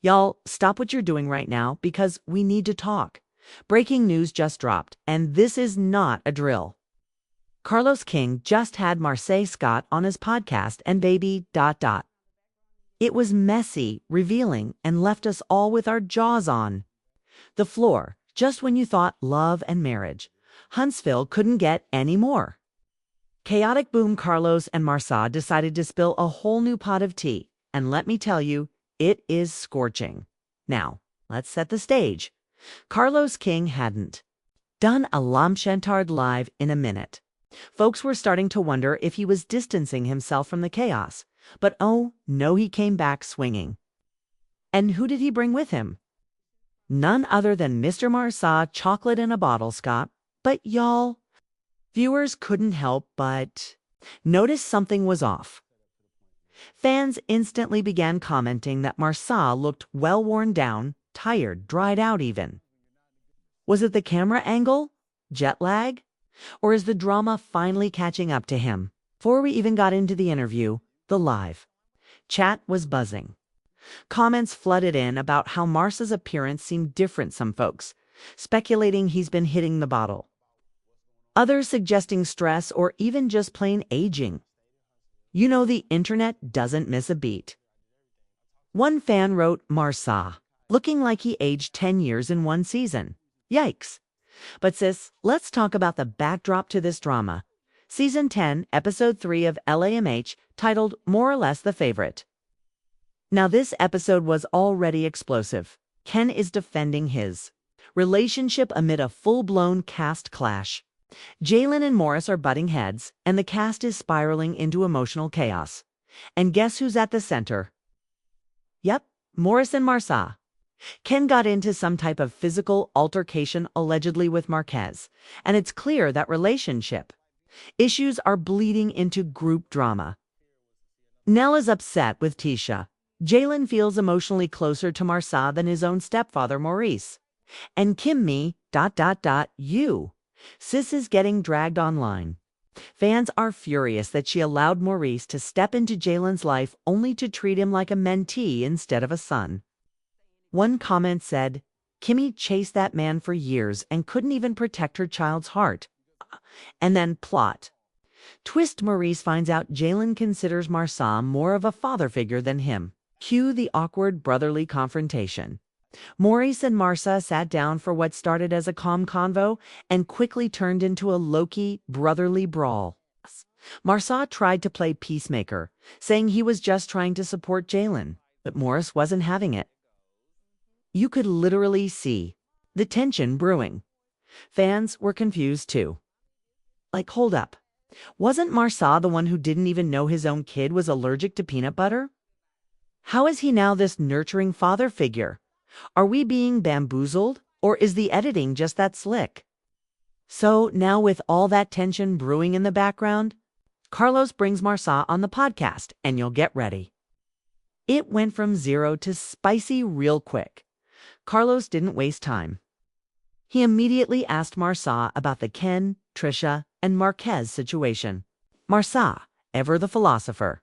Y'all, stop what you're doing right now because we need to talk. Breaking news just dropped, and this is not a drill. Carlos King just had Marseille Scott on his podcast and baby ... It was messy, revealing, and left us all with our jaws on the floor, just when you thought love and marriage. Huntsville couldn't get any more. Chaotic boom. Carlos and Marsa decided to spill a whole new pot of tea, and let me tell you, it is scorching. Now, let's set the stage. Carlos King hadn't done a LAMH live in a minute. Folks were starting to wonder if he was distancing himself from the chaos. But oh, no, he came back swinging. And who did he bring with him? None other than Mr. Marsa, chocolate in a bottle, Scott. But y'all, viewers couldn't help but notice something was off. Fans instantly began commenting that Marsa looked well worn down, tired, dried out even. Was it the camera angle? Jet lag? Or is the drama finally catching up to him? Before we even got into the interview, the live chat was buzzing. Comments flooded in about how Marsa's appearance seemed different, some folks speculating he's been hitting the bottle. Others suggesting stress or even just plain aging. You know, the internet doesn't miss a beat. One fan wrote, Marsa, looking like he aged 10 years in one season. Yikes. But sis, let's talk about the backdrop to this drama. Season 10, Episode 3 of LAMH, titled More or Less the Favorite. Now this episode was already explosive. Ken is defending his relationship amid a full-blown cast clash. Jalen and Morris are butting heads, and the cast is spiraling into emotional chaos. And guess who's at the center? Yep, Morris and Marsa. Ken got into some type of physical altercation allegedly with Marquez, and it's clear that relationship issues are bleeding into group drama. Nell is upset with LaTisha. Jalen feels emotionally closer to Marsa than his own stepfather Maurice. And Kimmi ... Sis is getting dragged online. Fans are furious that she allowed Maurice to step into Jalen's life only to treat him like a mentee instead of a son. One comment said, Kimmi chased that man for years and couldn't even protect her child's heart. And then plot twist, Maurice finds out Jalen considers Marsa more of a father figure than him. Cue the awkward brotherly confrontation. Maurice and Marsa sat down for what started as a calm convo and quickly turned into a low-key brotherly brawl. Marsa tried to play peacemaker, saying he was just trying to support Jalen, but Morris wasn't having it. You could literally see the tension brewing. Fans were confused too. Like, hold up. Wasn't Marsa the one who didn't even know his own kid was allergic to peanut butter? How is he now this nurturing father figure? Are we being bamboozled, or is the editing just that slick? So now, with all that tension brewing in the background, Carlos brings Marsa on the podcast, and you'll get ready. It went from 0 to spicy real quick. Carlos didn't waste time. He immediately asked Marsa about the Ken, Trisha, and Marquez situation. Marsa, ever the philosopher,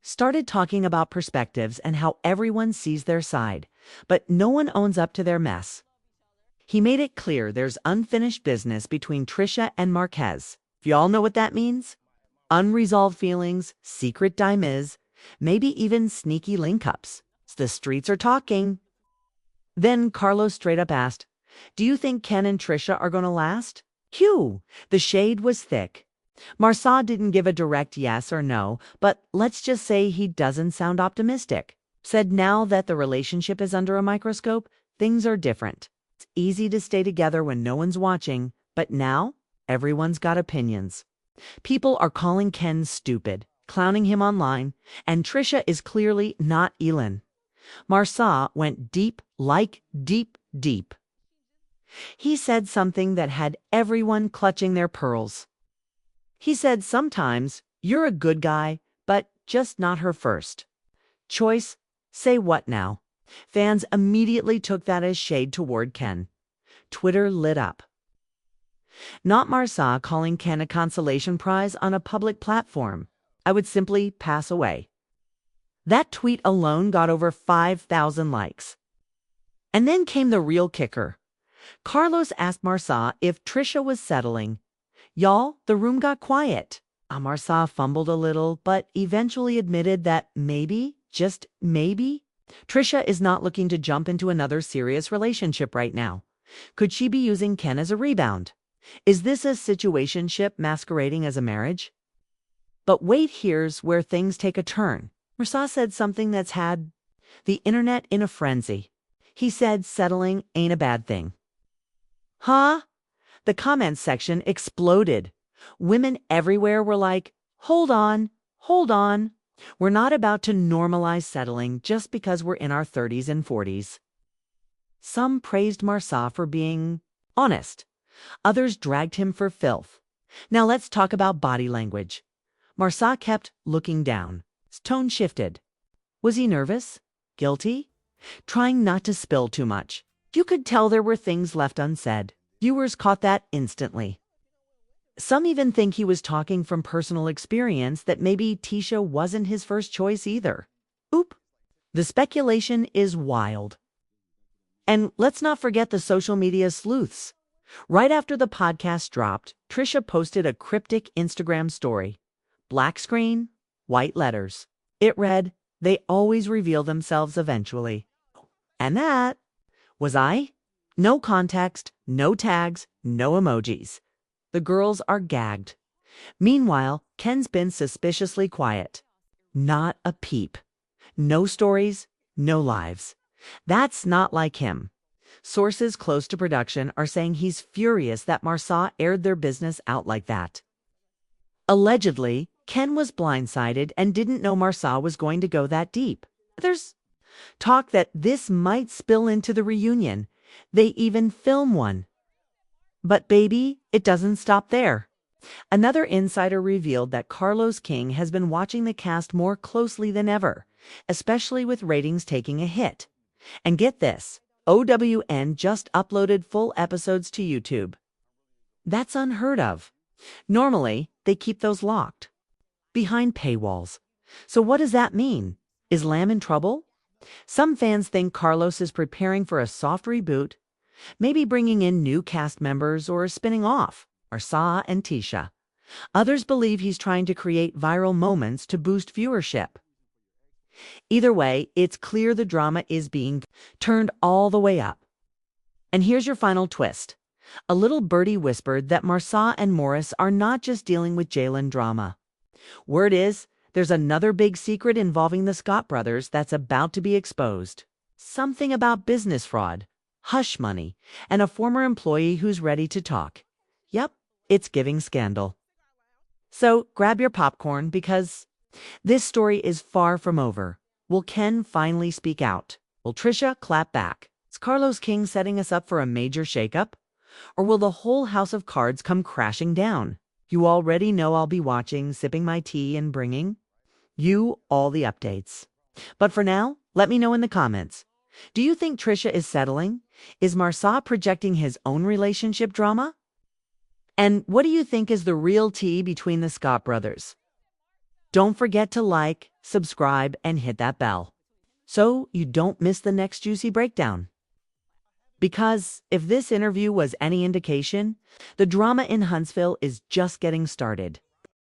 started talking about perspectives and how everyone sees their side, but no one owns up to their mess. He made it clear there's unfinished business between Trisha and Marquez. If y'all know what that means? Unresolved feelings, secret dimes, maybe even sneaky link-ups. The streets are talking. Then Carlos straight up asked, do you think Ken and Trisha are going to last? Cue. The shade was thick. Marsa didn't give a direct yes or no, but let's just say he doesn't sound optimistic. Said now that the relationship is under a microscope, things are different. It's easy to stay together when no one's watching, but now everyone's got opinions. People are calling Ken stupid, clowning him online, and Trisha is clearly not Elin. Marsa went deep, like deep, deep. He said something that had everyone clutching their pearls. He said sometimes you're a good guy, but just not her first choice. Say what now? Fans immediately took that as shade toward Ken. Twitter lit up. Not Marsa calling Ken a consolation prize on a public platform. I would simply pass away. That tweet alone got over 5,000 likes. And then came the real kicker. Carlos asked Martell if Trisha was settling. Y'all, the room got quiet. Martell fumbled a little, but eventually admitted that maybe, just maybe, Trisha is not looking to jump into another serious relationship right now. Could she be using Ken as a rebound? Is this a situationship masquerading as a marriage? But wait, here's where things take a turn. Martell said something that's had the internet in a frenzy. He said settling ain't a bad thing. Huh? The comments section exploded. Women everywhere were like, hold on. We're not about to normalize settling just because we're in our 30s and 40s. Some praised Martell for being honest. Others dragged him for filth. Now let's talk about body language. Martell kept looking down. His tone shifted. Was he nervous? Guilty? Trying not to spill too much. You could tell there were things left unsaid. Viewers caught that instantly. Some even think he was talking from personal experience, that maybe LaTisha wasn't his first choice either. Oop. The speculation is wild. And let's not forget the social media sleuths. Right after the podcast dropped, Trisha posted a cryptic Instagram story. Black screen, white letters. It read, "They always reveal themselves eventually." And that was I. No context, no tags, no emojis. The girls are gagged. Meanwhile, Ken's been suspiciously quiet. Not a peep. No stories, no lives. That's not like him. Sources close to production are saying he's furious that Martell aired their business out like that. Allegedly, Ken was blindsided and didn't know Martell was going to go that deep. There's talk that this might spill into the reunion. They even film one. But baby, it doesn't stop there. Another insider revealed that Carlos King has been watching the cast more closely than ever, especially with ratings taking a hit. And get this, OWN just uploaded full episodes to YouTube. That's unheard of. Normally, they keep those locked, behind paywalls. So what does that mean? Is LAMH in trouble? Some fans think Carlos is preparing for a soft reboot, maybe bringing in new cast members or spinning off Martell and LaTisha. Others believe he's trying to create viral moments to boost viewership. Either way, it's clear the drama is being turned all the way up. And here's your final twist. A little birdie whispered that Martell and Morris are not just dealing with Jalen drama. Word is, there's another big secret involving the Scott brothers that's about to be exposed. Something about business fraud, hush money, and a former employee who's ready to talk. Yep, it's giving scandal. So grab your popcorn, because this story is far from over. Will Ken finally speak out? Will Trisha clap back? Is Carlos King setting us up for a major shakeup? Or will the whole house of cards come crashing down? You already know I'll be watching, sipping my tea, and bringing you all the updates. But for now, let me know in the comments. Do you think Trisha is settling? Is Martell projecting his own relationship drama? And what do you think is the real tea between the Scott brothers? Don't forget to like, subscribe, and hit that bell, so you don't miss the next juicy breakdown. Because if this interview was any indication, the drama in Huntsville is just getting started.